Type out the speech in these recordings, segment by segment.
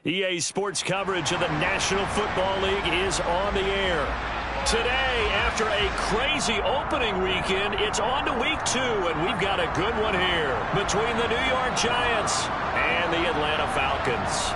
EA Sports coverage of the National Football League is on the air. Today, after a crazy opening weekend, it's on to week 2, and we've got a good one here between the New York Giants and the Atlanta Falcons.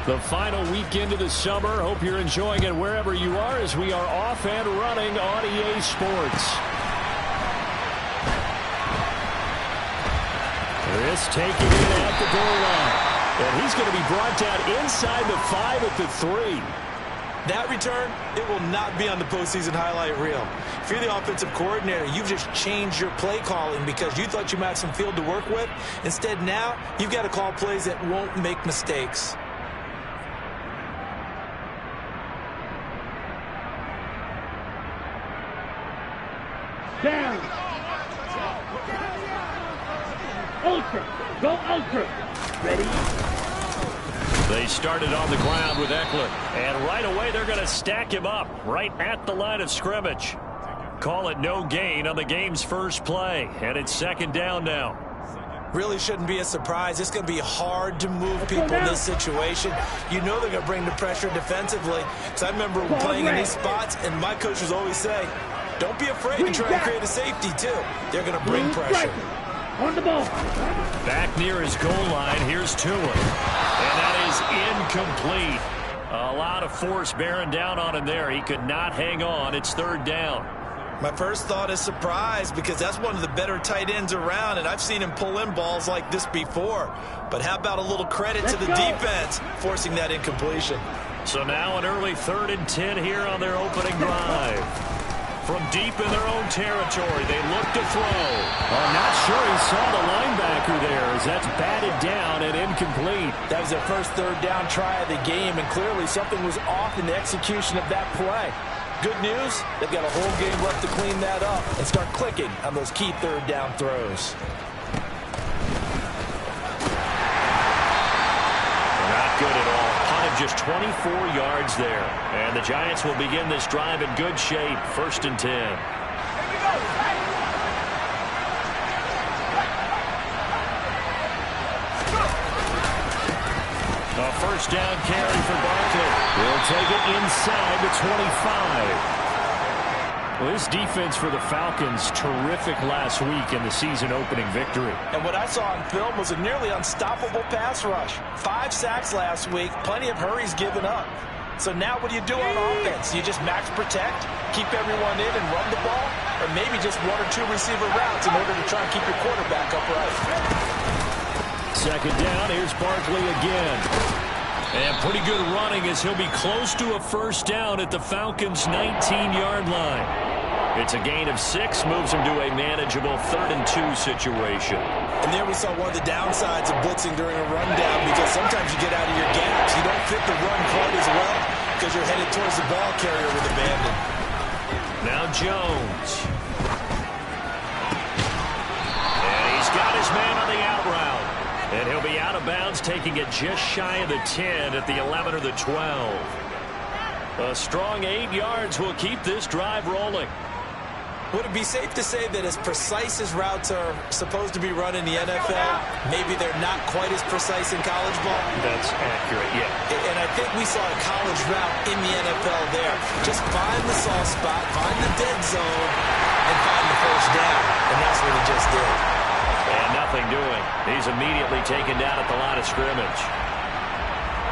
The final weekend of the summer. Hope you're enjoying it wherever you are as we are off and running on EA Sports. This taking it at the goal line. And he's going to be brought down inside the 5 at the 3. That return, it will not be on the postseason highlight reel. If you're the offensive coordinator, you've just changed your play calling because you thought you might have some field to work with. Instead, now, you've got to call plays that won't make mistakes. Down. Ultra. Go ultra. Ready? They started on the ground with Eckler. And right away, they're going to stack him up right at the line of scrimmage. Call it no gain on the game's first play. And it's second down now. Really shouldn't be a surprise. It's going to be hard to move people in this situation. You know they're going to bring the pressure defensively. Because I remember playing in these spots, and my coaches always say, don't be afraid to try and create a safety, too. They're going to bring pressure. On the ball. Back near his goal line, here's Tua. And that is incomplete. A lot of force bearing down on him there. He could not hang on. It's third down. My first thought is surprise because that's one of the better tight ends around, and I've seen him pull in balls like this before. But how about a little credit to the defense forcing that incompletion? So now an early 3rd and 10 here on their opening drive. From deep in their own territory, they look to throw. I'm not sure he saw the linebacker there as that's batted down and incomplete. That was their first third down try of the game, and clearly something was off in the execution of that play. Good news, they've got a whole game left to clean that up and start clicking on those key third down throws. Not good at all. Punt of just 24 yards there. And the Giants will begin this drive in good shape. 1st and 10. A first down carry for Barkley. He'll take it inside the 25. Well, this defense for the Falcons, terrific last week in the season-opening victory. And what I saw on film was a nearly unstoppable pass rush. 5 sacks last week, plenty of hurries given up. So now what do you do on offense? You just max protect, keep everyone in and run the ball, or maybe just 1 or 2 receiver routes in order to try and keep your quarterback upright. Second down, here's Barkley again. And pretty good running as he'll be close to a first down at the Falcons' 19-yard line. It's a gain of 6, moves him to a manageable 3rd and 2 situation. And there we saw one of the downsides of blitzing during a rundown because sometimes you get out of your gaps. You don't fit the run quite as well because you're headed towards the ball carrier with abandon. Now Jones. And he's got his man on the out route. And he'll be out of bounds, taking it just shy of the 10 at the 11 or the 12. A strong 8 yards will keep this drive rolling. Would it be safe to say that as precise as routes are supposed to be run in the NFL, maybe they're not quite as precise in college ball? That's accurate, yeah. And I think we saw a college route in the NFL there. Just find the soft spot, find the dead zone, and find the first down. And that's what he just did. And nothing doing. He's immediately taken down at the line of scrimmage.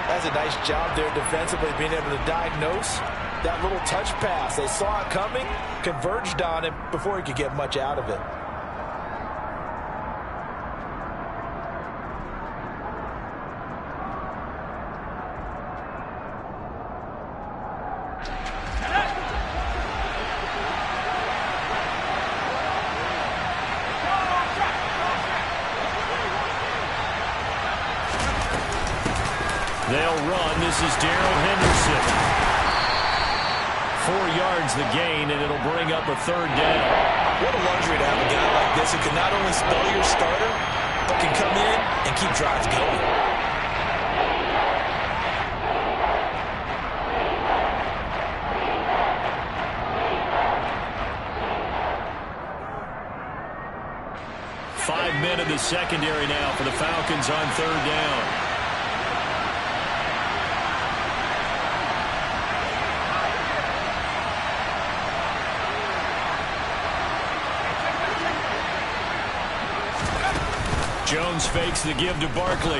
That's a nice job there defensively, being able to diagnose that little touch pass. They saw it coming, converged on him before he could get much out of it. They'll run. This is Darrell Henderson. 4 yards the gain, and it'll bring up a third down. What a luxury to have a guy like this who can not only spell your starter, but can come in and keep drives going. Five men in the secondary now for the Falcons on third down. Jones fakes the give to Barkley.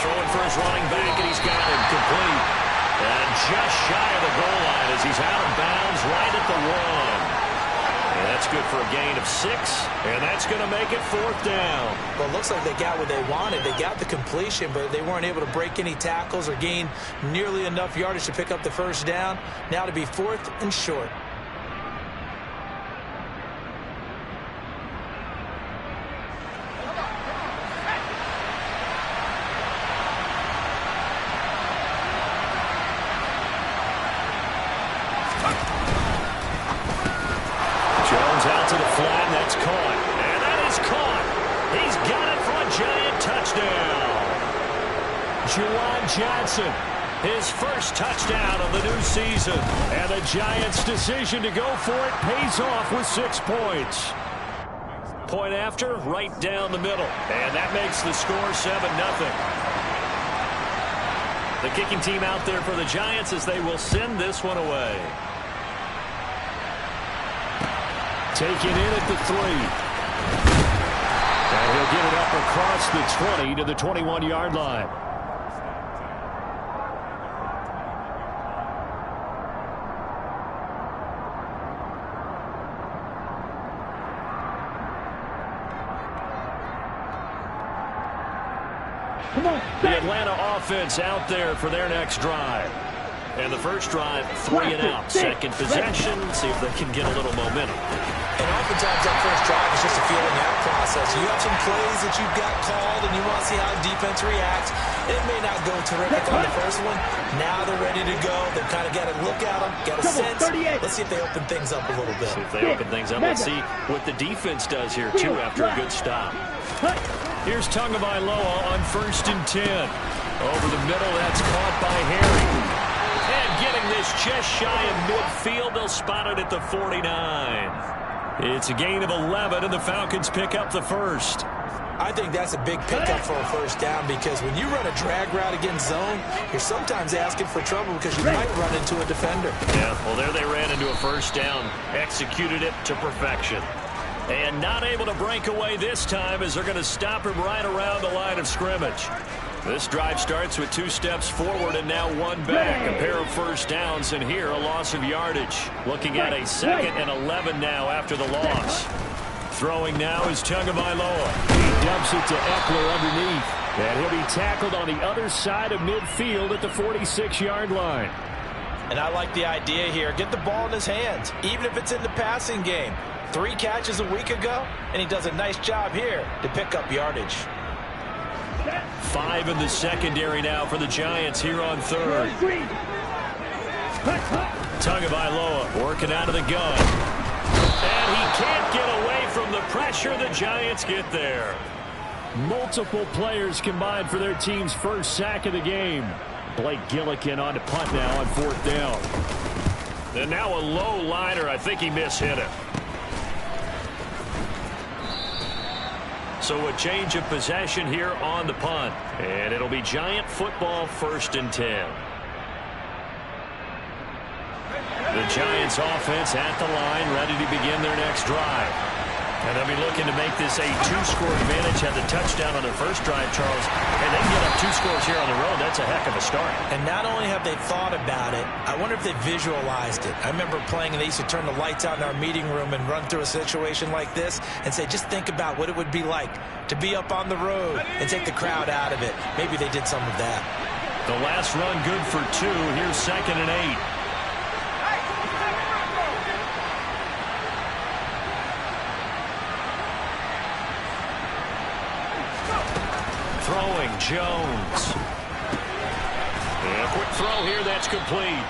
Throwing for his running back, and he's got him complete. And just shy of the goal line as he's out of bounds right at the 1. And that's good for a gain of 6, and that's going to make it 4th down. Well, it looks like they got what they wanted. They got the completion, but they weren't able to break any tackles or gain nearly enough yardage to pick up the first down. Now to be 4th and short. Out to the flat, and that's caught. And that is caught. He's got it for a Giant touchdown. Juwan Johnson, his first touchdown of the new season. And the Giants' decision to go for it pays off with 6 points. Point after, right down the middle. And that makes the score 7-0. The kicking team out there for the Giants as they will send this one away. Taken in at the 3. And he'll get it up across the 20 to the 21-yard line. Come on, the Atlanta offense out there for their next drive. And the first drive, 3 and out. Second possession, see if they can get a little momentum. And oftentimes that first drive is just a feeling out process. You have some plays that you've got called, and you want to see how the defense reacts. It may not go terrific on the first one. Now they're ready to go. They've kind of got to look at them, got a sense. Let's see if they open things up a little bit. See if they open things up. Let's see what the defense does here, too, after a good stop. Here's Tagovailoa on 1st and 10. Over the middle, that's caught by Harry. And getting this just shy of midfield, they'll spot it at the 49. It's a gain of 11, and the Falcons pick up the first. I think that's a big pickup for a first down because when you run a drag route against zone, you're sometimes asking for trouble because you might run into a defender. Yeah, well, there they ran into a first down, executed it to perfection. And not able to break away this time as they're going to stop him right around the line of scrimmage. This drive starts with 2 steps forward and now 1 back. A pair of first downs, and here a loss of yardage. Looking at a 2nd and 11 now after the loss. Throwing now is Tagovailoa. He dumps it to Eckler underneath. And he'll be tackled on the other side of midfield at the 46-yard line. And I like the idea here. Get the ball in his hands, even if it's in the passing game. 3 catches a week ago, and he does a nice job here to pick up yardage. 5 in the secondary now for the Giants here on 3rd. Tagovailoa working out of the gun. And he can't get away from the pressure. The Giants get there. Multiple players combined for their team's first sack of the game. Blake Gillikin on to punt now on 4th down. And now a low liner. I think he mishit it. So a change of possession here on the punt. And it'll be Giant football 1st and 10. The Giants offense at the line, ready to begin their next drive. And they'll be looking to make this a 2-score advantage. Had the touchdown on their first drive, Charles. And they can get up 2 scores here on the road. That's a heck of a start. And not only have they thought about it, I wonder if they visualized it. I remember playing, and they used to turn the lights out in our meeting room and run through a situation like this and say, just think about what it would be like to be up on the road and take the crowd out of it. Maybe they did some of that. The last run good for 2. Here's 2nd and 8. Throwing Jones. A quick throw here that's complete.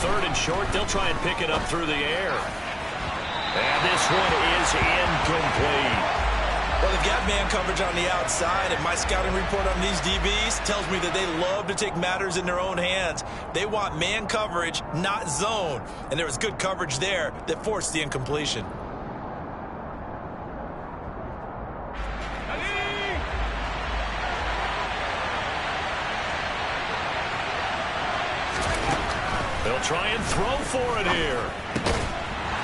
Third and short, they'll try and pick it up through the air. And this one is incomplete. Well, they've got man coverage on the outside, and my scouting report on these DBs tells me that they love to take matters in their own hands. They want man coverage, not zone. And there was good coverage there that forced the incompletion. They'll try and throw for it here.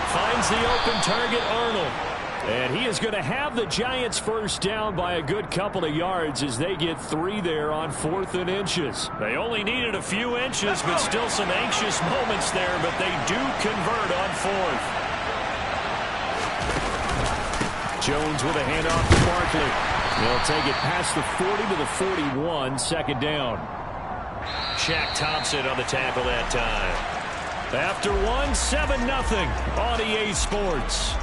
Finds the open target, Arnold. And he is going to have the Giants first down by a good couple of yards as they get 3 there on 4th and inches. They only needed a few inches, but still some anxious moments there, but they do convert on 4th. Jones with a handoff to Barkley. They'll take it past the 40 to the 41, 2nd down. Shaq Thompson on the tackle that time. After 1, 7-0 on EA Sports.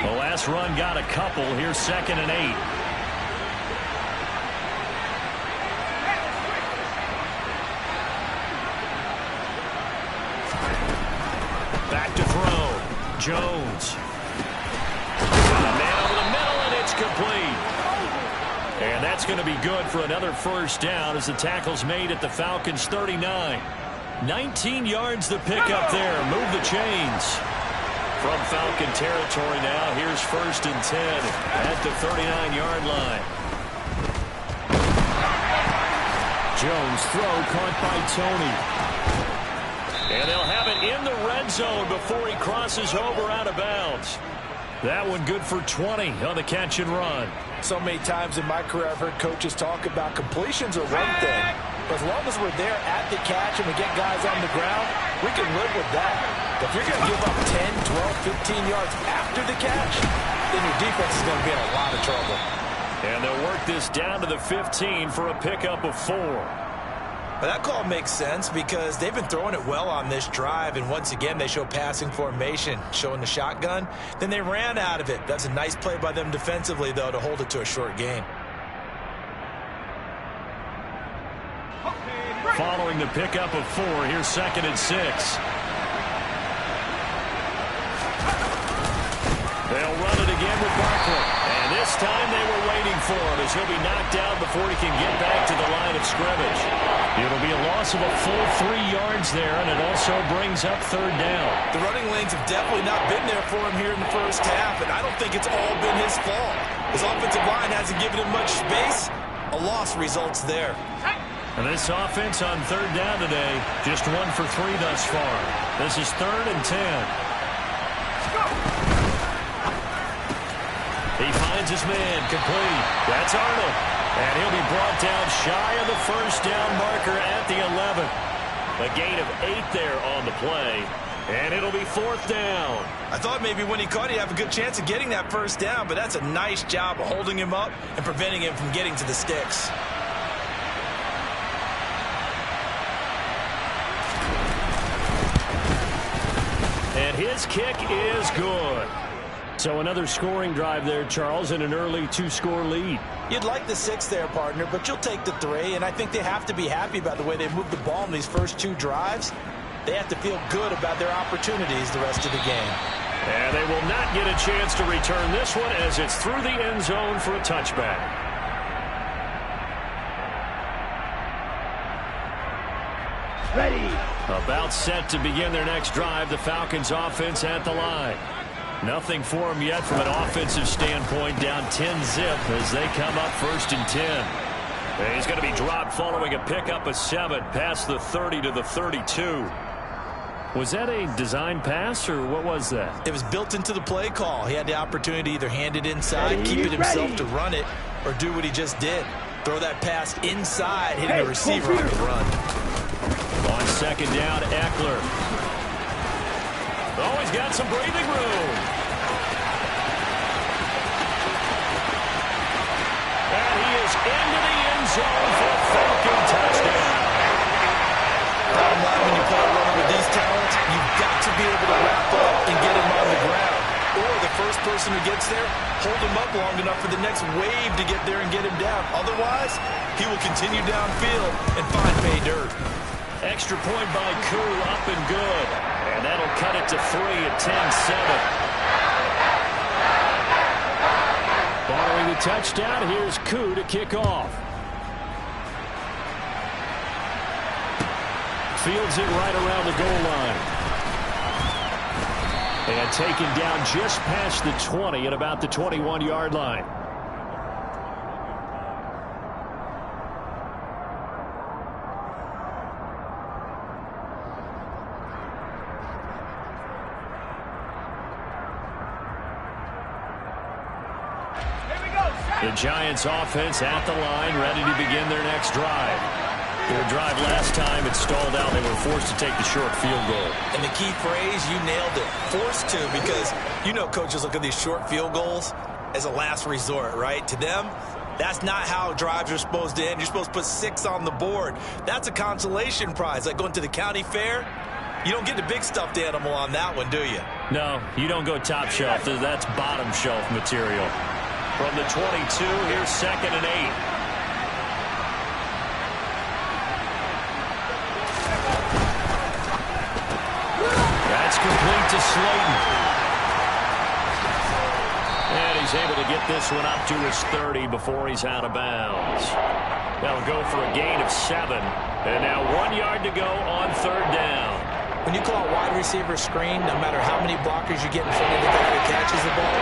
The last run got a couple. Here's 2nd and 8. Back to throw. Jones. And a man over the middle, and it's complete. And that's going to be good for another first down as the tackle's made at the Falcons' 39. 19 yards to pick up there. Move the chains. From Falcon territory now, here's 1st and 10 at the 39-yard line. Jones throw caught by Tony. And they'll have it in the red zone before he crosses over out of bounds. That one good for 20 on the catch and run. So many times in my career I've heard coaches talk about completions are one thing. But as long as we're there at the catch and we get guys on the ground, we can live with that. If you're going to give up 10, 12, 15 yards after the catch, then your defense is going to be in a lot of trouble. And they'll work this down to the 15 for a pickup of 4. But that call makes sense because they've been throwing it well on this drive, and once again they show passing formation, showing the shotgun. Then they ran out of it. That's a nice play by them defensively, though, to hold it to a short gain. Following the pickup of 4, here's 2nd and 6. They'll run it again with Barkley. And this time they were waiting for him as he'll be knocked down before he can get back to the line of scrimmage. It'll be a loss of a full 3 yards there, and it also brings up 3rd down. The running lanes have definitely not been there for him here in the first half, and I don't think it's all been his fault. His offensive line hasn't given him much space. A loss results there. And this offense on 3rd down today, just 1 for 3 thus far. This is 3rd and 10. He finds his man, complete. That's Arnold. And he'll be brought down shy of the first down marker at the 11. A gain of 8 there on the play. And it'll be 4th down. I thought maybe when he caught, he'd have a good chance of getting that first down, but that's a nice job of holding him up and preventing him from getting to the sticks. And his kick is good. So another scoring drive there, Charles, and an early 2-score lead. You'd like the 6 there, partner, but you'll take the 3, and I think they have to be happy about the way they moved the ball in these first 2 drives. They have to feel good about their opportunities the rest of the game. And they will not get a chance to return this one as it's through the end zone for a touchback. Ready. About set to begin their next drive, the Falcons offense at the line. Nothing for them yet from an offensive standpoint, down 10-zip as they come up 1st and 10. And he's going to be dropped following a pickup of 7 past the 30 to the 32. Was that a design pass, or what was that? It was built into the play call. He had the opportunity to either hand it inside, keep it himself to run it, or do what he just did. Throw that pass inside, hitting the receiver on the run. On second down, Eckler. Oh, he's got some breathing room. And he is into the end zone for a Falcon touchdown. Bottom line, when you play a runner with these talents, you've got to be able to wrap up and get him on the ground. Or the first person who gets there, hold him up long enough for the next wave to get there and get him down. Otherwise, he will continue downfield and find pay dirt. Extra point by Koo, up and good. And that'll cut it to 3 at 10-7. Following the touchdown, here's Koo to kick off. Fields it right around the goal line. And taken down just past the 20 at about the 21-yard line. The Giants offense at the line, ready to begin their next drive. Their drive last time, it stalled out. They were forced to take the short field goal. And the key phrase, you nailed it. Forced to, because you know coaches look at these short field goals as a last resort, right? To them, that's not how drives are supposed to end. You're supposed to put 6 on the board. That's a consolation prize, like going to the county fair. You don't get the big stuffed animal on that one, do you? No, you don't go top shelf. That's bottom shelf material. From the 22, here's 2nd and 8. That's complete to Slayton. And he's able to get this one up to his 30 before he's out of bounds. That'll go for a gain of 7. And now 1 yard to go on 3rd down. When you call a wide receiver screen, no matter how many blockers you get in front of the guy that catches the ball,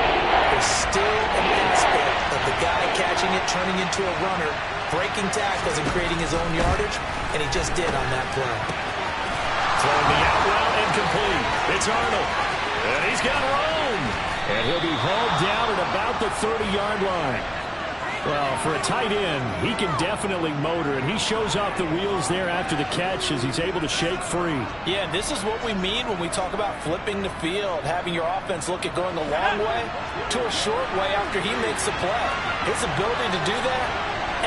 there's still an aspect of the guy catching it, turning into a runner, breaking tackles and creating his own yardage, and he just did on that play. Throwing the out route incomplete. It's Arnold. And he's got room. And he'll be hauled down at about the 30-yard line. Well, for a tight end, he can definitely motor, and he shows off the wheels there after the catch as he's able to shake free. Yeah, this is what we mean when we talk about flipping the field, having your offense look at going a long way to a short way after he makes a play. His ability to do that,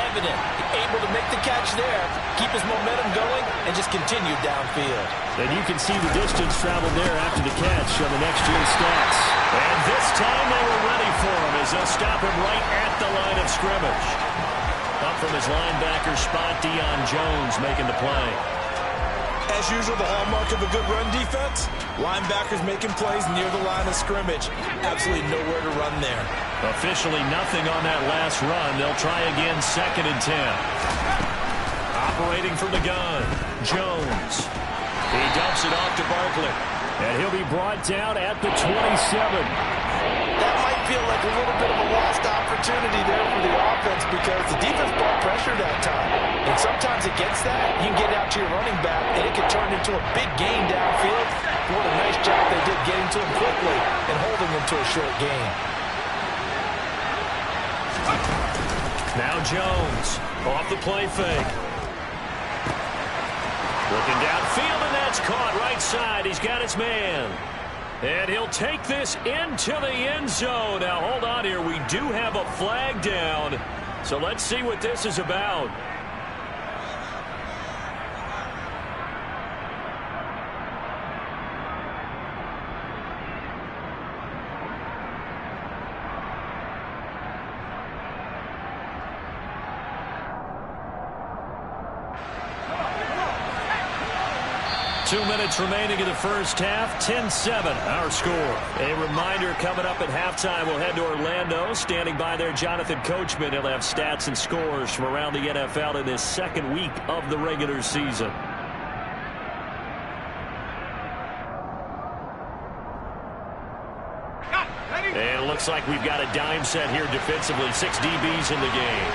evident. Able to make the catch there, keep his momentum going, and just continue downfield. And you can see the distance traveled there after the catch on the next gen stats. And this time they were ready for him as they'll stop him right at the line of scrimmage. Up from his linebacker spot, Deion Jones making the play. As usual, the hallmark of a good run defense, linebackers making plays near the line of scrimmage. Absolutely nowhere to run there. Officially nothing on that last run. They'll try again, 2nd and 10. Operating from the gun, Jones. He dumps it off to Barkley. And he'll be brought down at the 27. That might feel like a little bit of a lost opportunity there for the offense because the defense brought pressure that time. And sometimes against that, you can get out to your running back, and it can turn into a big gain downfield. What a nice job they did getting to him quickly and holding him to a short gain. Now Jones off the play fake. Looking downfield, and that's caught right side. He's got his man. And he'll take this into the end zone. Now, hold on here. We do have a flag down. So let's see what this is about. 2 minutes remaining in the first half. 10-7 our score. A reminder coming up at halftime. We'll head to Orlando. Standing by there, Jonathan Coachman. He'll have stats and scores from around the NFL in this second week of the regular season. And it looks like we've got a dime set here defensively. 6 DBs in the game.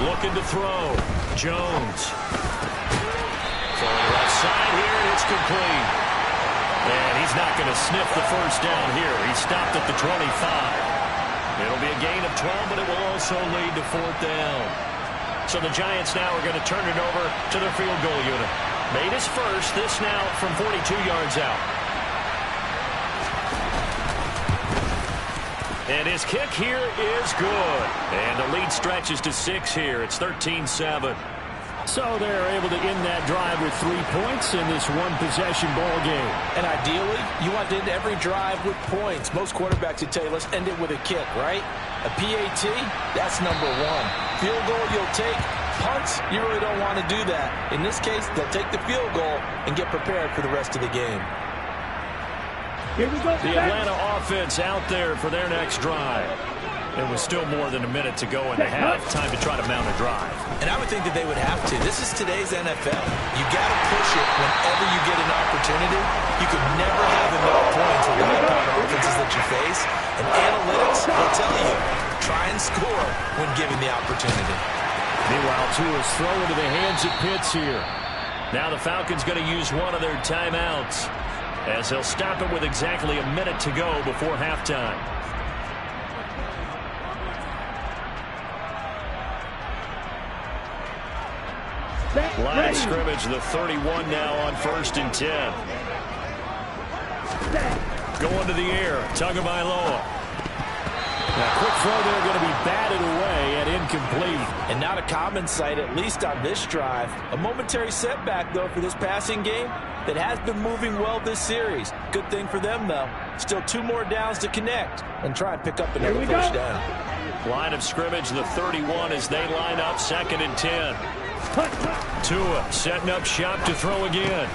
Looking to throw. Jones. Throwing left side here, and it's complete. And he's not going to sniff the first down here. He stopped at the 25. It'll be a gain of 12, but it will also lead to fourth down. So the Giants now are going to turn it over to their field goal unit. Made his first, this now from 42 yards out. And his kick here is good. And the lead stretches to 6 here. It's 13-7. So they're able to end that drive with 3 points in this one-possession ball game. And ideally, you want to end every drive with points. Most quarterbacks would tell you, let's end it with a kick, right? A PAT, that's number 1. Field goal, you'll take. Punts, you really don't want to do that. In this case, they'll take the field goal and get prepared for the rest of the game. Here we go. The Atlanta offense out there for their next drive. It was still more than a minute to go in the half. Time to try to mount a drive. And I would think that they would have to. This is today's NFL. You got to push it whenever you get an opportunity. You could never have enough points with the kind of offenses that you face. And analytics will tell you, try and score when given the opportunity. Meanwhile, Tua's throw into the hands of Pitts here. Now the Falcons going to use one of their timeouts, as they'll stop it with exactly a minute to go before halftime. Line of scrimmage, the 31 now on 1st and 10. Going to the air, Tagovailoa. Now, quick throw there, going to be batted away and incomplete. And not a common sight, at least on this drive. A momentary setback, though, for this passing game that has been moving well this series. Good thing for them, though. Still 2 more downs to connect and try and pick up another first down. Line of scrimmage, the 31 as they line up 2nd and 10. Tua setting up shop to throw again.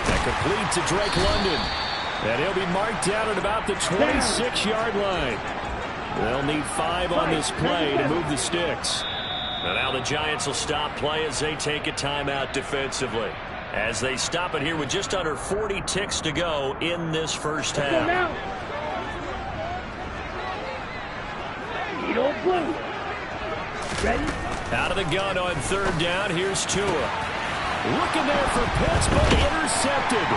That complete to Drake London. And he'll be marked down at about the 26-yard line. They'll need 5 on this play to move the sticks. And now the Giants will stop play as they take a timeout defensively, as they stop it here with just under 40 ticks to go in this first half. Ready? Out of the gun on 3rd down. Here's Tua. Looking there for Pitts, but intercepted.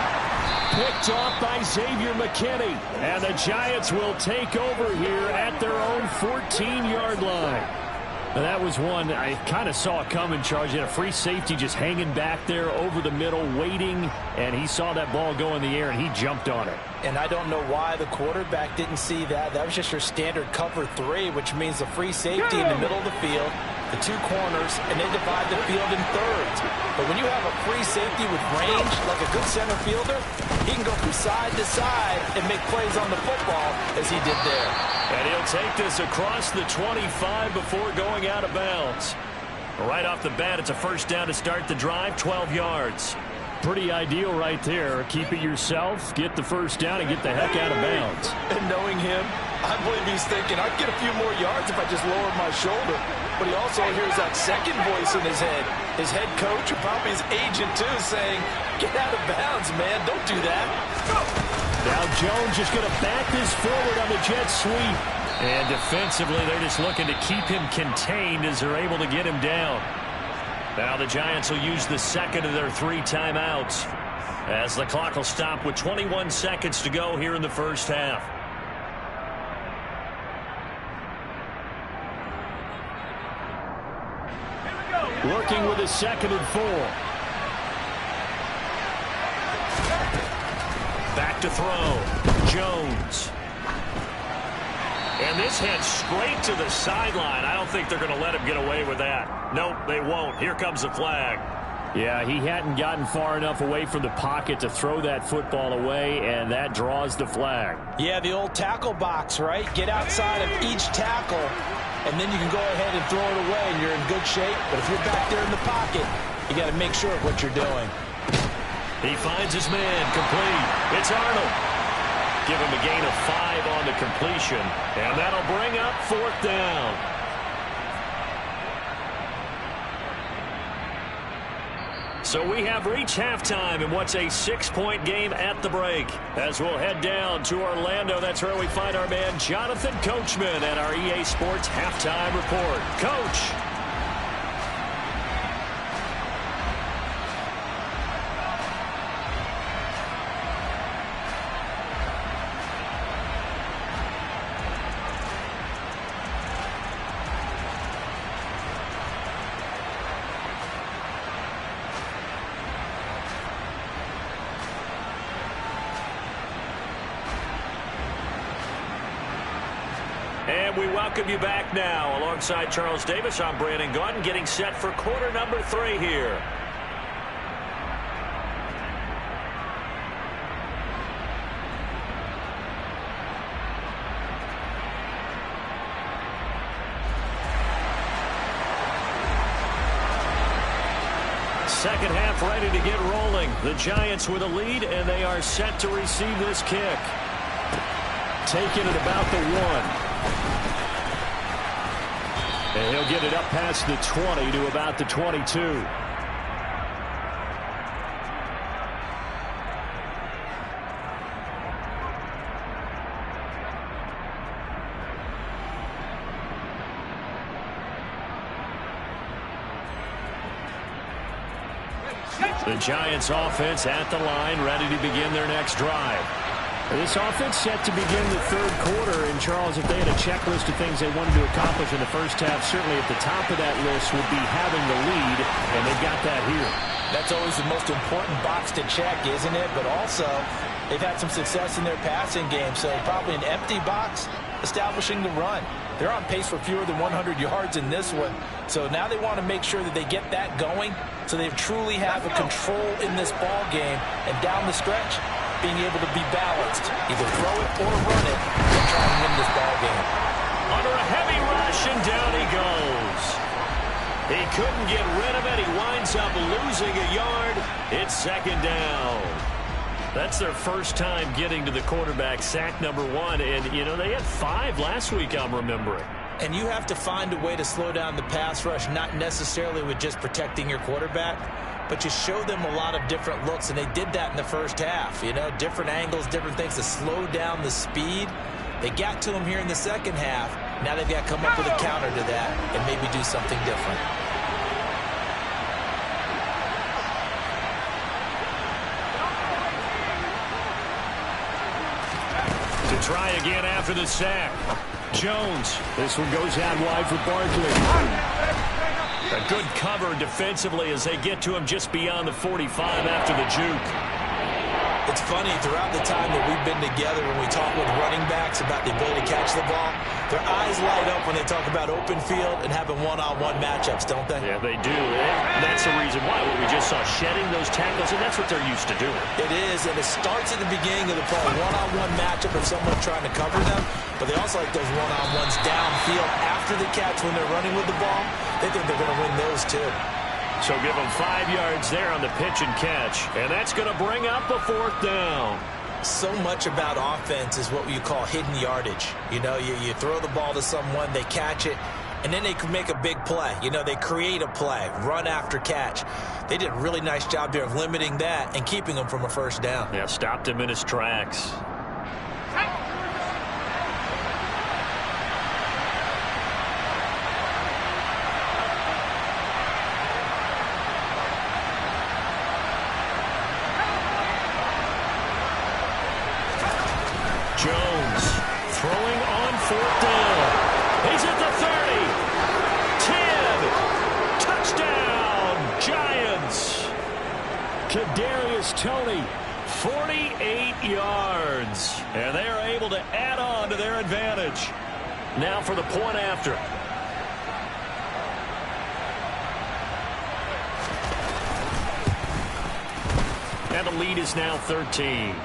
Picked off by Xavier McKinney. And the Giants will take over here at their own 14-yard line. And that was one I kind of saw coming, Charge. He had a free safety just hanging back there over the middle, waiting. And he saw that ball go in the air, and he jumped on it. And I don't know why the quarterback didn't see that. That was just your standard cover 3, which means a free safety in the middle of the field, the 2 corners, and they divide the field in thirds. But when you have a free safety with range, like a good center fielder, he can go from side to side and make plays on the football as he did there. And he'll take this across the 25 before going out of bounds. Right off the bat, it's a first down to start the drive, 12 yards. Pretty ideal right there. Keep it yourself, get the first down, and get the heck out of bounds. And knowing him, I believe he's thinking, I'd get a few more yards if I just lowered my shoulder. But he also hears that second voice in his head. His head coach, or probably his agent too, saying, get out of bounds, man. Don't do that. Now Jones just going to back this forward on the jet sweep. And defensively, they're just looking to keep him contained as they're able to get him down. Now the Giants will use the second of their 3 timeouts, as the clock will stop with 21 seconds to go here in the first half. Working with a 2nd and 4. Back to throw. Jones. And this heads straight to the sideline. I don't think they're going to let him get away with that. Nope, they won't. Here comes the flag. Yeah, he hadn't gotten far enough away from the pocket to throw that football away, and that draws the flag. Yeah, the old tackle box, right? Get outside of each tackle, and then you can go ahead and throw it away, and you're in good shape. But if you're back there in the pocket, you got to make sure of what you're doing. He finds his man, complete. It's Arnold. Give him a gain of 5 on the completion, and that'll bring up 4th down. So we have reached halftime in what's a 6-point game at the break. As we'll head down to Orlando, that's where we find our man Jonathan Coachman at our EA Sports Halftime Report. Coach. we welcome you back now. Alongside Charles Davis, I'm Brandon Gaudin, getting set for quarter number 3 here. Second half ready to get rolling. The Giants with a lead, and they are set to receive this kick. Taking it about the 1. And he'll get it up past the 20 to about the 22. The Giants offense at the line, ready to begin their next drive. This offense set to begin the third quarter. And, Charles, if they had a checklist of things they wanted to accomplish in the first half, certainly at the top of that list would be having the lead, and they've got that here. That's always the most important box to check, isn't it? But also, they've had some success in their passing game, so probably an empty box establishing the run. They're on pace for fewer than 100 yards in this one. So now they want to make sure that they get that going so they truly have a control in this ball game. And down the stretch, being able to be balanced. Either throw it or run it and try and win this ball game. Under a heavy rush, and down he goes. He couldn't get rid of it. He winds up losing a yard. It's second down. That's their first time getting to the quarterback, sack number 1. And, you know, they had 5 last week, I'm remembering. And you have to find a way to slow down the pass rush, not necessarily with just protecting your quarterback, but you show them a lot of different looks, and they did that in the first half. You know, different angles, different things to slow down the speed. They got to him here in the second half. Now they've got to come up with a counter to that and maybe do something different. To try again after the sack. Jones. This one goes out wide for Barkley. A good cover defensively as they get to him just beyond the 45 after the juke. It's funny, throughout the time that we've been together, when we talk with running backs about the ability to catch the ball, their eyes light up when they talk about open field and having one-on-one matchups, don't they? Yeah, they do. And that's the reason why. We just saw shedding those tackles, and that's what they're used to doing. It is, and it starts at the beginning of the play. One-on-one matchup of someone trying to cover them, but they also like those one-on-ones downfield after the catch when they're running with the ball. They think they're going to win those, too. So give them 5 yards there on the pitch and catch. And that's going to bring up a 4th down. So much about offense is what you call hidden yardage. You know, you throw the ball to someone, they catch it, and then they can make a big play. You know, they create a play, run after catch. They did a really nice job there of limiting that and keeping him from a first down. Yeah, stopped him in his tracks. Jones throwing on 4th down. He's at the 30. 10. Touchdown, Giants. Kadarius Toney. 48 yards. And they are able to add on to their advantage. Now for the point after. And the lead is now 13.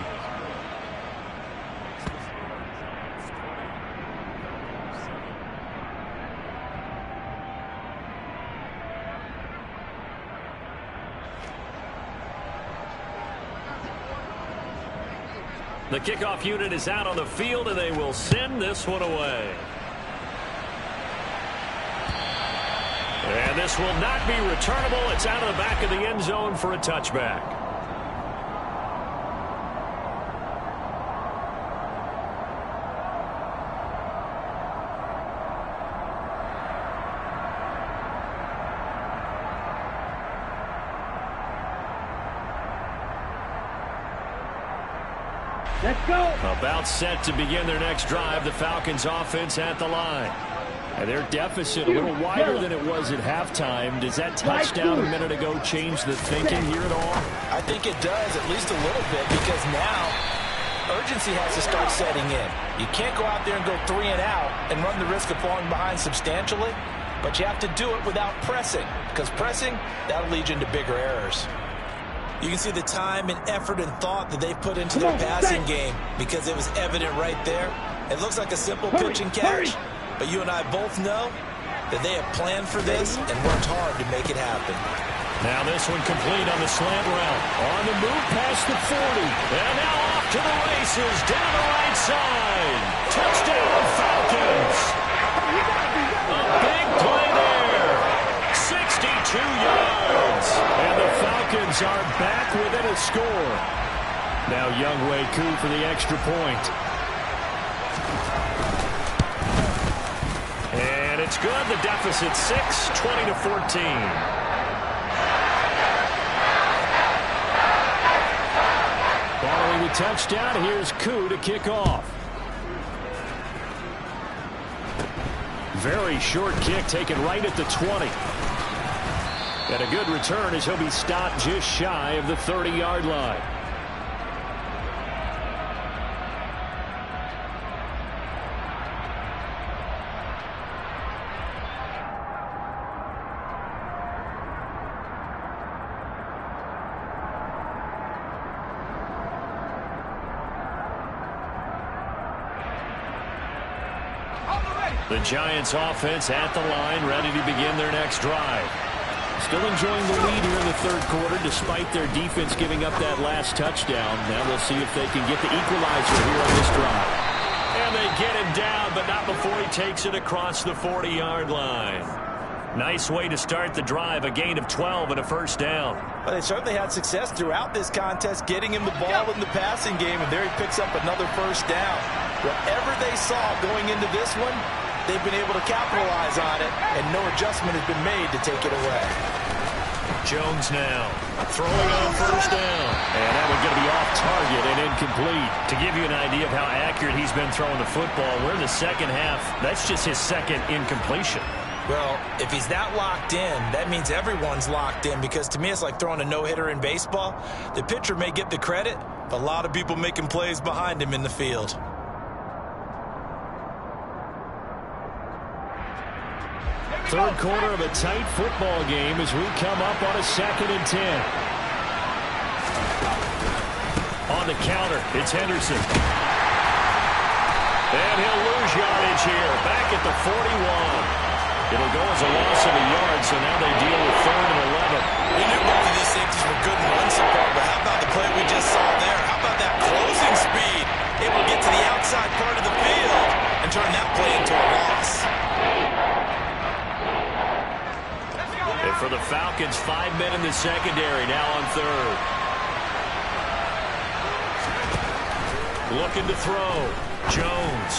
The kickoff unit is out on the field, and they will send this one away. And this will not be returnable. It's out of the back of the end zone for a touchback. Let's go. About set to begin their next drive. The Falcons offense at the line. And their deficit a little wider than it was at halftime. Does that touchdown a minute ago change the thinking here at all? I think it does, at least a little bit, because now urgency has to start setting in. You can't go out there and go 3 and out and run the risk of falling behind substantially, but you have to do it without pressing, because pressing, that'll lead you into bigger errors. You can see the time and effort and thought that they've put into their passing game because it was evident right there. It looks like a simple pitch and catch, but you and I both know that they have planned for this and worked hard to make it happen. Now this one complete on the slant route. On the move past the 40. And now off to the races down the right side. Touchdown Falcons. A big play there. 62 yards. And the Falcons are back within a score. Now Younghoe Koo for the extra point. And it's good. The deficit 6, 20-14. Following the touchdown, here's Koo to kick off. Very short kick taken right at the 20. And a good return as he'll be stopped just shy of the 30-yard line. The Giants offense at the line, ready to begin their next drive. Still enjoying the lead here in the third quarter, despite their defense giving up that last touchdown. Now we'll see if they can get the equalizer here on this drive. And they get him down, but not before he takes it across the 40-yard line. Nice way to start the drive, a gain of 12 and a first down. Well, they certainly had success throughout this contest, getting him the ball in the passing game, and there he picks up another first down. Whatever they saw going into this one, they've been able to capitalize on it, and no adjustment has been made to take it away. Jones now throwing on first down. And that one going to be off target and incomplete. To give you an idea of how accurate he's been throwing the football, we're in the second half. That's just his second incompletion. Well, if he's that locked in, that means everyone's locked in, because to me it's like throwing a no-hitter in baseball. The pitcher may get the credit, but a lot of people making plays behind him in the field. Third quarter of a tight football game as we come up on a 2nd and 10. On the counter, it's Henderson. And he'll lose yardage here, back at the 41. It'll go as a loss of a yard, so now they deal with 3rd and 11. We knew both of these safeties were good in run support, but how about the play we just saw there? How about that closing speed? Able to get to the outside part of the field and turn that play into a loss. And for the Falcons, 5 men in the secondary, now on 3rd. Looking to throw. Jones.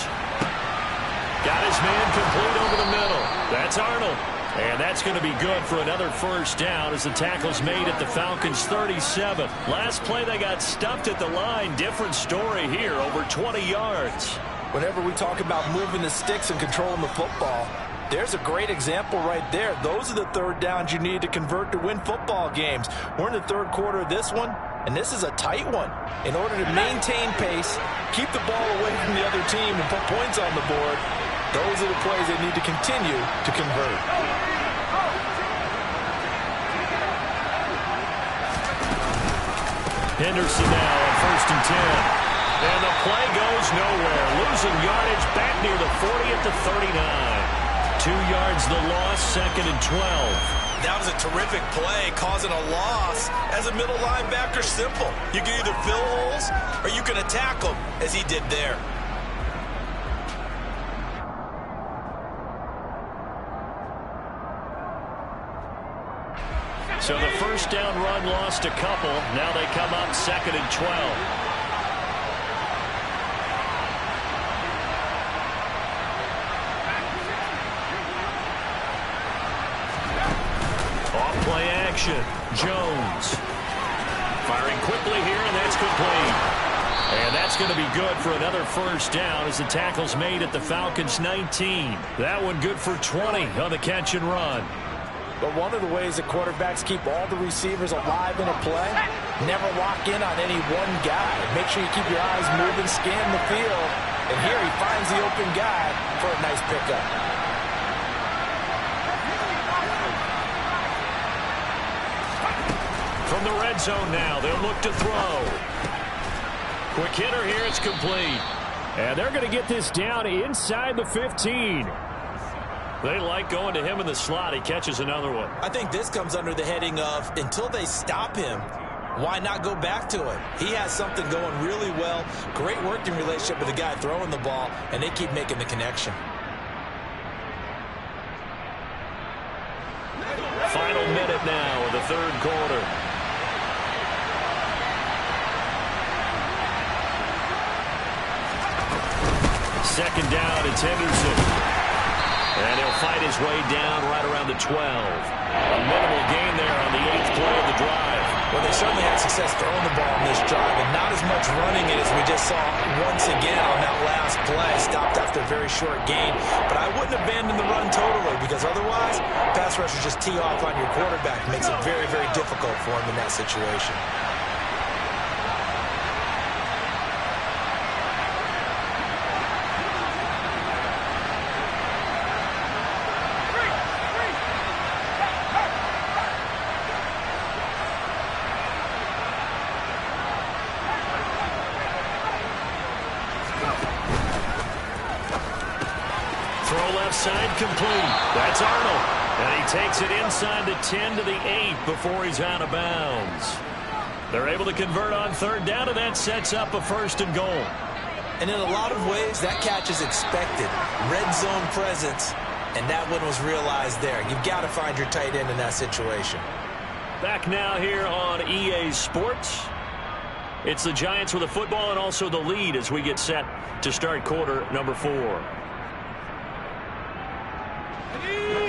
Got his man complete over the middle. That's Arnold. And that's going to be good for another first down as the tackle's made at the Falcons' 37. Last play they got stuffed at the line. Different story here, over 20 yards. Whenever we talk about moving the sticks and controlling the football, there's a great example right there. Those are the third downs you need to convert to win football games. We're in the third quarter of this one, and this is a tight one. In order to maintain pace, keep the ball away from the other team, and put points on the board, those are the plays they need to continue to convert. Henderson now on 1st and 10. And the play goes nowhere. Losing yardage back near the 40 at the 39. 2 yards the loss, 2nd and 12. That was a terrific play, causing a loss. As a middle linebacker, simple. You can either fill holes or you can attack them, as he did there. So the first down run lost a couple. Now they come up 2nd and 12. Off-play action. Jones. Firing quickly here, and that's complete. And that's going to be good for another first down as the tackle's made at the Falcons' 19. That one good for 20 on the catch and run. But one of the ways that quarterbacks keep all the receivers alive in a play, never lock in on any one guy. Make sure you keep your eyes moving, scan the field. And here he finds the open guy for a nice pickup. From the red zone now, they'll look to throw. Quick hitter here, it's complete. And they're going to get this down inside the 15. They like going to him in the slot. He catches another one. I think this comes under the heading of, until they stop him, why not go back to it? He has something going really well. Great working relationship with the guy throwing the ball, and they keep making the connection. Final minute now of the third quarter. Second down, it's Henderson. And he'll fight his way down right around the 12. A minimal gain there on the 8th play of the drive. Well, they certainly had success throwing the ball in this drive, and not as much running it as we just saw once again on that last play. Stopped after a very short gain. But I wouldn't abandon the run totally, because otherwise, pass rushers just tee off on your quarterback. It makes it very, very difficult for him in that situation. Side complete. That's Arnold. And he takes it inside the 10 to the 8 before he's out of bounds. They're able to convert on third down, and that sets up a 1st and goal. And in a lot of ways, that catch is expected. Red zone presence, and that one was realized there. You've got to find your tight end in that situation. Back now here on EA Sports. It's the Giants with the football and also the lead as we get set to start quarter number 4.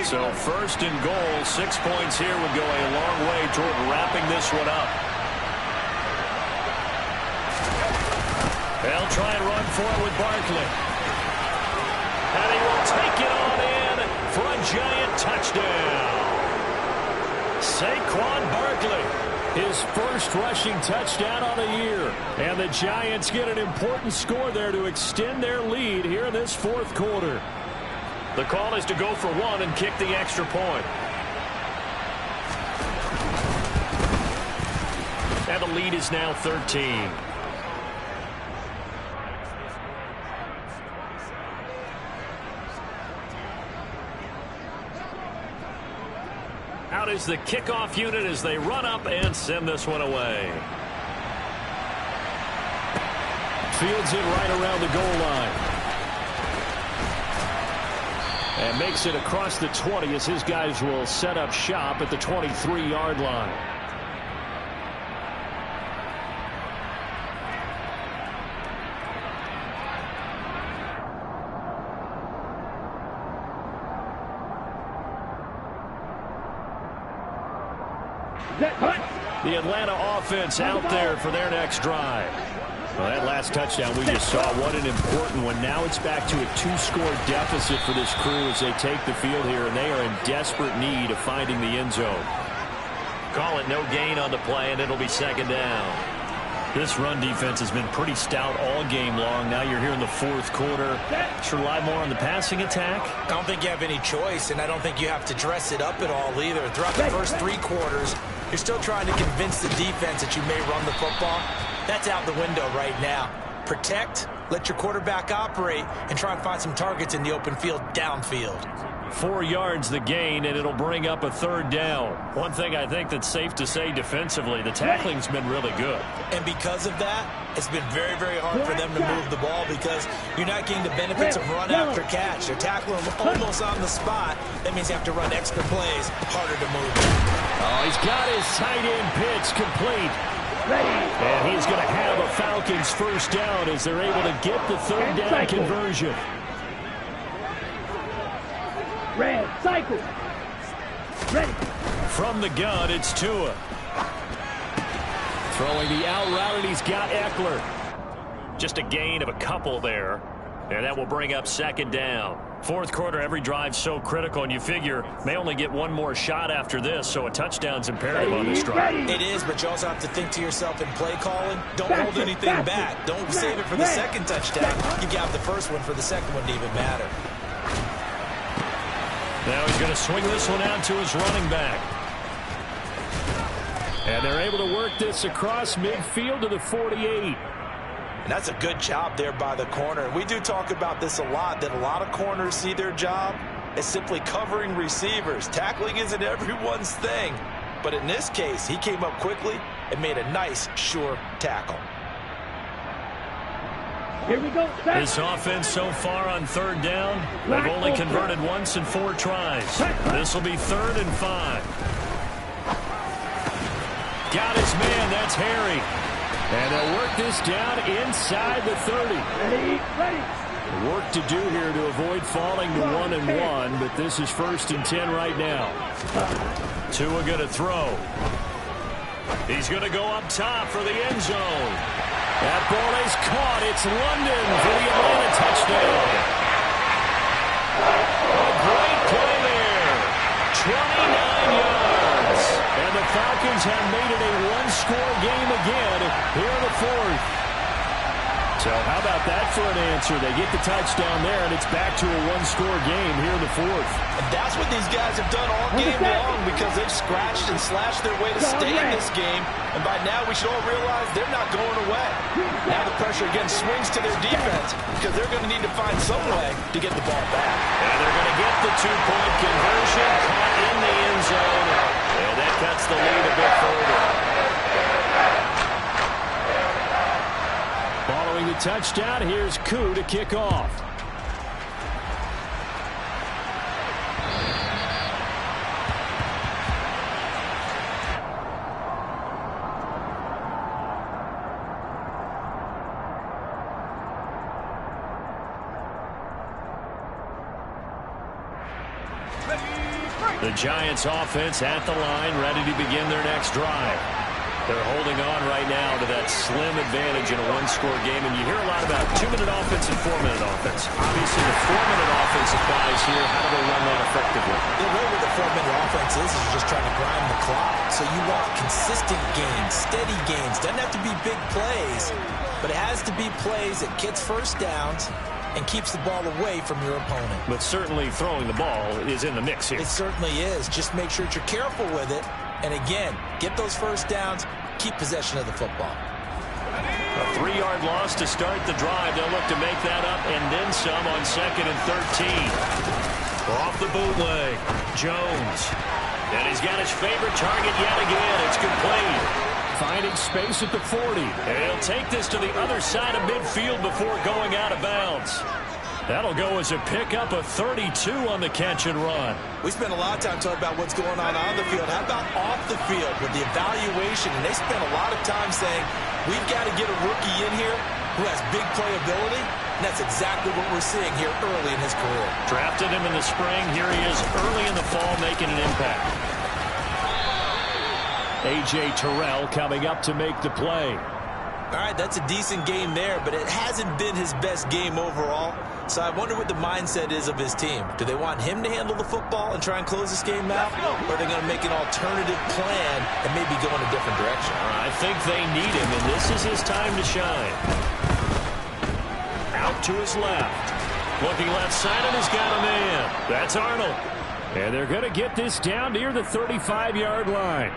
So 1st and goal, 6 points here would go a long way toward wrapping this one up. They'll try and run for it with Barkley. And he will take it on in for a Giant touchdown. Saquon Barkley, his first rushing touchdown on the year. And the Giants get an important score there to extend their lead here in this 4th quarter. The call is to go for 1 and kick the extra point. And the lead is now 13. Out is the kickoff unit as they run up and send this one away. Fields it right around the goal line. And makes it across the 20 as his guys will set up shop at the 23-yard line. The Atlanta offense out there for their next drive. Well, that last touchdown we just saw, what an important one. Now it's back to a 2-score deficit for this crew as they take the field here, and they are in desperate need of finding the end zone. Call it no gain on the play, and it'll be 2nd down. This run defense has been pretty stout all game long. Now you're here in the 4th quarter. Should rely more on the passing attack? I don't think you have any choice, and I don't think you have to dress it up at all either. Throughout the first 3 quarters, you're still trying to convince the defense that you may run the football. That's out the window right now. Protect, let your quarterback operate, and try and find some targets in the open field downfield. 4 yards the gain, and it'll bring up a 3rd down. One thing I think that's safe to say defensively, the tackling's been really good. And because of that, it's been very, very hard for them to move the ball because you're not getting the benefits of run after catch. They're tackling them almost on the spot. That means you have to run extra plays, harder to move. Oh, he's got his tight end pitch complete. And he's going to have a Falcons 1st down as they're able to get the 3rd down conversion. Red, cycle. Ready. From the gun, it's Tua. Throwing the out route, and he's got Eckler. Just a gain of a couple there. And that will bring up 2nd down. Fourth quarter, every drive so critical, and you figure may only get one more shot after this, so a touchdown's imperative on this drive. It is, but you also have to think to yourself in play calling, don't hold anything back. Don't save it for the second touchdown. You got the first one for the second one to even matter. Now he's going to swing this one out to his running back. And they're able to work this across midfield to the 48. And that's a good job there by the corner. We do talk about this a lot, that a lot of corners see their job as simply covering receivers. Tackling isn't everyone's thing. But in this case, he came up quickly and made a nice, sure tackle. Here we go. This offense so far on third down, they've only converted once in 4 tries. This will be 3rd and 5. Got his man, that's Harry. And they'll work this down inside the 30. Ready. Work to do here to avoid falling to 1 and 1, but this is 1st and 10 right now. Tua going to throw. He's going to go up top for the end zone. That ball is caught. It's London for the Atlanta touchdown. A great play there. 29 yards. And the Falcons have made it a one-score game again here in the 4th. So how about that for an answer? They get the touchdown there, and it's back to a one-score game here in the 4th. And that's what these guys have done all game long, because they've scratched and slashed their way to stay in this game. And by now, we should all realize they're not going away. Now the pressure again swings to their defense, because they're going to need to find some way to get the ball back. And they're going to get the 2-point conversion, caught in the end zone. And that cuts the lead a bit further. Following the touchdown, here's Koo to kick off. The Giants offense at the line, ready to begin their next drive. They're holding on right now to that slim advantage in a one-score game, and you hear a lot about 2-minute offense and 4-minute offense. Obviously, the 4-minute offense applies here. How do they run that effectively? The way with the 4-minute offense is you're just trying to grind the clock. So you want consistent gains, steady gains. Doesn't have to be big plays, but it has to be plays that gets first downs and keeps the ball away from your opponent. But certainly throwing the ball is in the mix here. It certainly is. Just make sure that you're careful with it. And again, get those first downs, keep possession of the football. A 3-yard loss to start the drive. They'll look to make that up and then some on 2nd and 13. Off the bootleg, Jones. And he's got his favorite target yet again. It's complete. Finding space at the 40. And he'll take this to the other side of midfield before going out of bounds. That'll go as a pickup of 32 on the catch and run. We spent a lot of time talking about what's going on the field. How about off the field with the evaluation? And they spent a lot of time saying, we've got to get a rookie in here who has big playability. And that's exactly what we're seeing here early in his career. Drafted him in the spring. Here he is early in the fall making an impact. A.J. Terrell coming up to make the play. All right, that's a decent game there, but it hasn't been his best game overall. So I wonder what the mindset is of his team. Do they want him to handle the football and try and close this game out? Or are they going to make an alternative plan and maybe go in a different direction? I think they need him, and this is his time to shine. Out to his left. Looking left side, and he's got a man. That's Arnold. And they're going to get this down near the 35-yard line.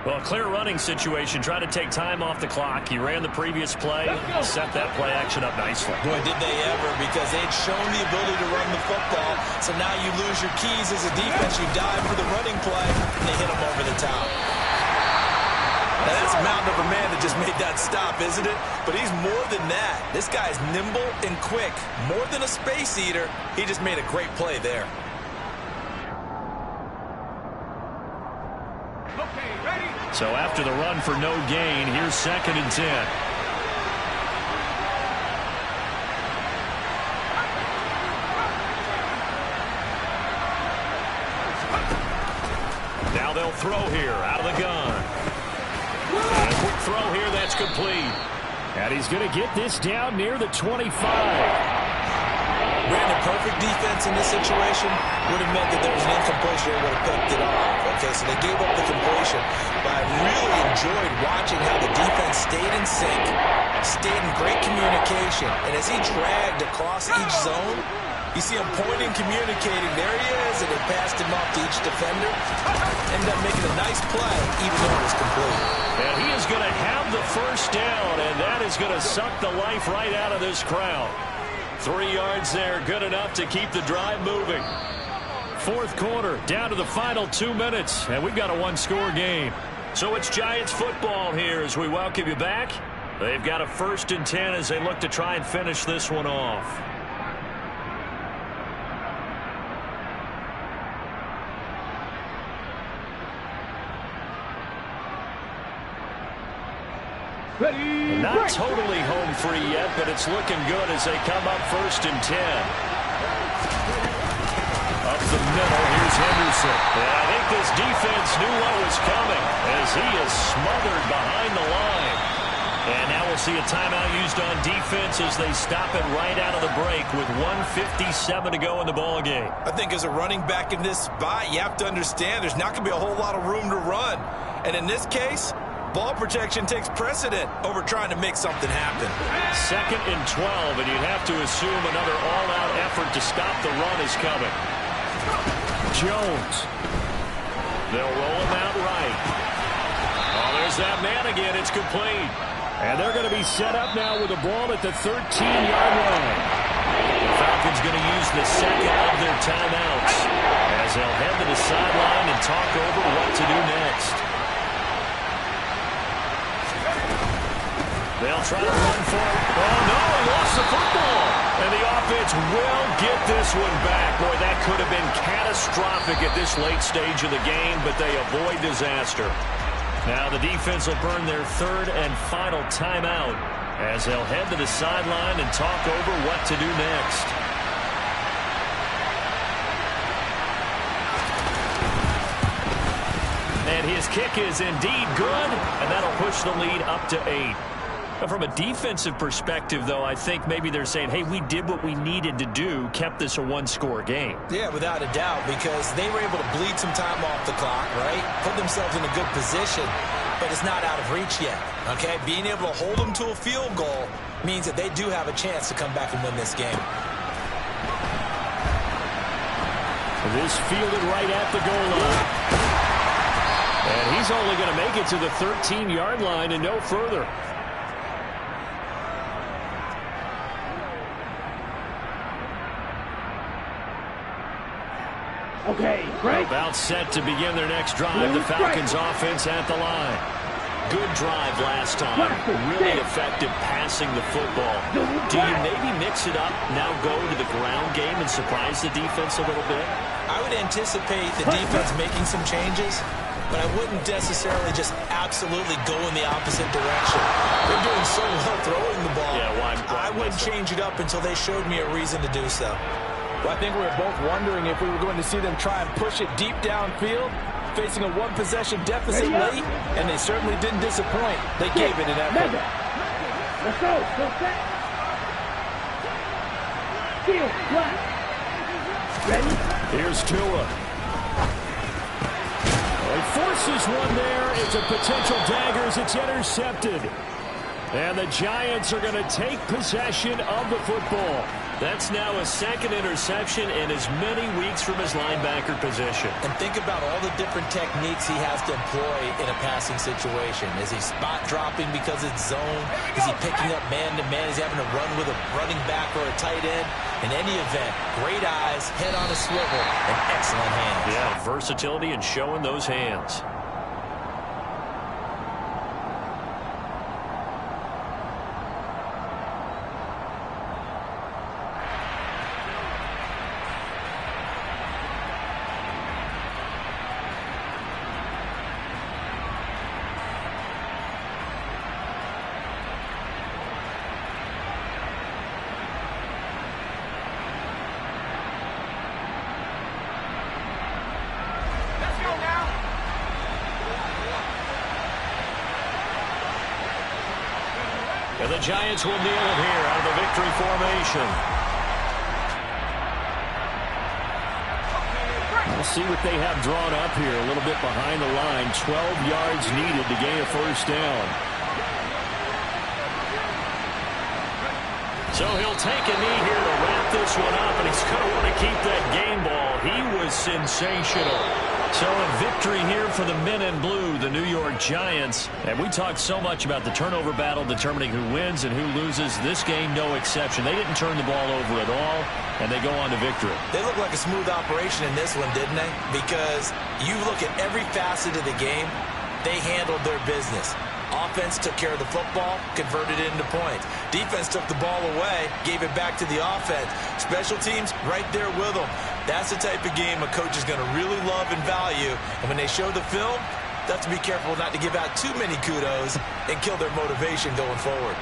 Well, a clear running situation. Try to take time off the clock. He ran the previous play, set that play action up nicely. Boy, did they ever, because they'd shown the ability to run the football. So now you lose your keys as a defense. You dive for the running play, and they hit him over the top. Now, that's a mountain of a man that just made that stop, isn't it? But he's more than that. This guy's nimble and quick. More than a space eater. He just made a great play there. So after the run for no gain, here's 2nd and 10. Now they'll throw here out of the gun. And a quick throw here, that's complete. And he's going to get this down near the 25. Brandon, perfect defense in this situation would have meant that there was an incompletion that would have picked it off. Okay, so they gave up the completion. But I really enjoyed watching how the defense stayed in sync, stayed in great communication. And as he dragged across each zone, you see him pointing, communicating. There he is, and it passed him off to each defender. Ended up making a nice play, even though it was complete. And he is going to have the first down, and that is going to suck the life right out of this crowd. 3 yards there, good enough to keep the drive moving. Fourth quarter, down to the final 2 minutes, and we've got a one-score game. So it's Giants football here as we welcome you back. They've got a 1st and 10 as they look to try and finish this one off. Ready, Not totally home free yet, but it's looking good as they come up 1st and 10. Up the middle, here's Henderson. And I think this defense knew what was coming as he is smothered behind the line. And now we'll see a timeout used on defense as they stop it right out of the break with 1:57 to go in the ball game. I think as a running back in this spot, you have to understand there's not going to be a whole lot of room to run. And in this case, ball protection takes precedent over trying to make something happen. 2nd and 12, and you'd have to assume another all-out effort to stop the run is coming. Jones. They'll roll him out right. Oh, there's that man again. It's complete. And they're going to be set up now with the ball at the 13-yard line. The Falcons going to use the second of their timeouts as they'll head to the sideline and talk over what to do next. They'll try to run for it. Oh, no, he lost the football. And the offense will get this one back. Boy, that could have been catastrophic at this late stage of the game, but they avoid disaster. Now the defense will burn their 3rd and final timeout as they'll head to the sideline and talk over what to do next. And his kick is indeed good, and that'll push the lead up to 8. From a defensive perspective, though, I think maybe they're saying, hey, we did what we needed to do, kept this a one-score game. Yeah, without a doubt, because they were able to bleed some time off the clock, right? Put themselves in a good position, but it's not out of reach yet, okay? Being able to hold them to a field goal means that they do have a chance to come back and win this game. This fielded right at the goal line. And he's only going to make it to the 13-yard line and no further. Okay, break. About set to begin their next drive. The Falcons offense at the line. Good drive last time. Really effective passing the football. Do you maybe mix it up, now go to the ground game and surprise the defense a little bit? I would anticipate the defense making some changes, but I wouldn't necessarily just absolutely go in the opposite direction. They're doing so well throwing the ball. Yeah, why I wouldn't change it up until they showed me a reason to do so. Well, I think we were both wondering if we were going to see them try and push it deep downfield, facing a one-possession deficit late, and they certainly didn't disappoint. They gave it an effort. Let's go. Go set. Field, flat. Ready? Here's Tua. He forces one there. It's a potential dagger as it's intercepted. And the Giants are going to take possession of the football. That's now a 2nd interception in as many weeks from his linebacker position. And think about all the different techniques he has to employ in a passing situation. Is he spot dropping because it's zone? Is he picking up man-to-man? Is he having to run with a running back or a tight end? In any event, great eyes, head on a swivel, and excellent hands. Yeah, versatility and showing those hands. And the Giants will kneel it here out of the victory formation. We'll see what they have drawn up here. A little bit behind the line. 12 yards needed to gain a first down. So he'll take a knee here to wrap this one up, and he's going to want to keep that game ball. He was sensational. So a victory here for the men in blue, the New York Giants. And we talked so much about the turnover battle determining who wins and who loses. This game, no exception. They didn't turn the ball over at all, and they go on to victory. They look like a smooth operation in this one, didn't they? Because you look at every facet of the game, they handled their business. Offense took care of the football, converted it into points. Defense took the ball away, gave it back to the offense. Special teams, right there with them. That's the type of game a coach is going to really love and value. And when they show the film, they have to be careful not to give out too many kudos and kill their motivation going forward.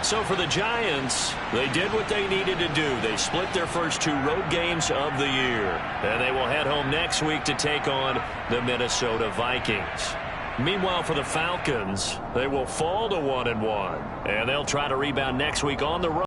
So for the Giants, they did what they needed to do. They split their first 2 road games of the year. And they will head home next week to take on the Minnesota Vikings. Meanwhile, for the Falcons, they will fall to 1-1. And they'll try to rebound next week on the road.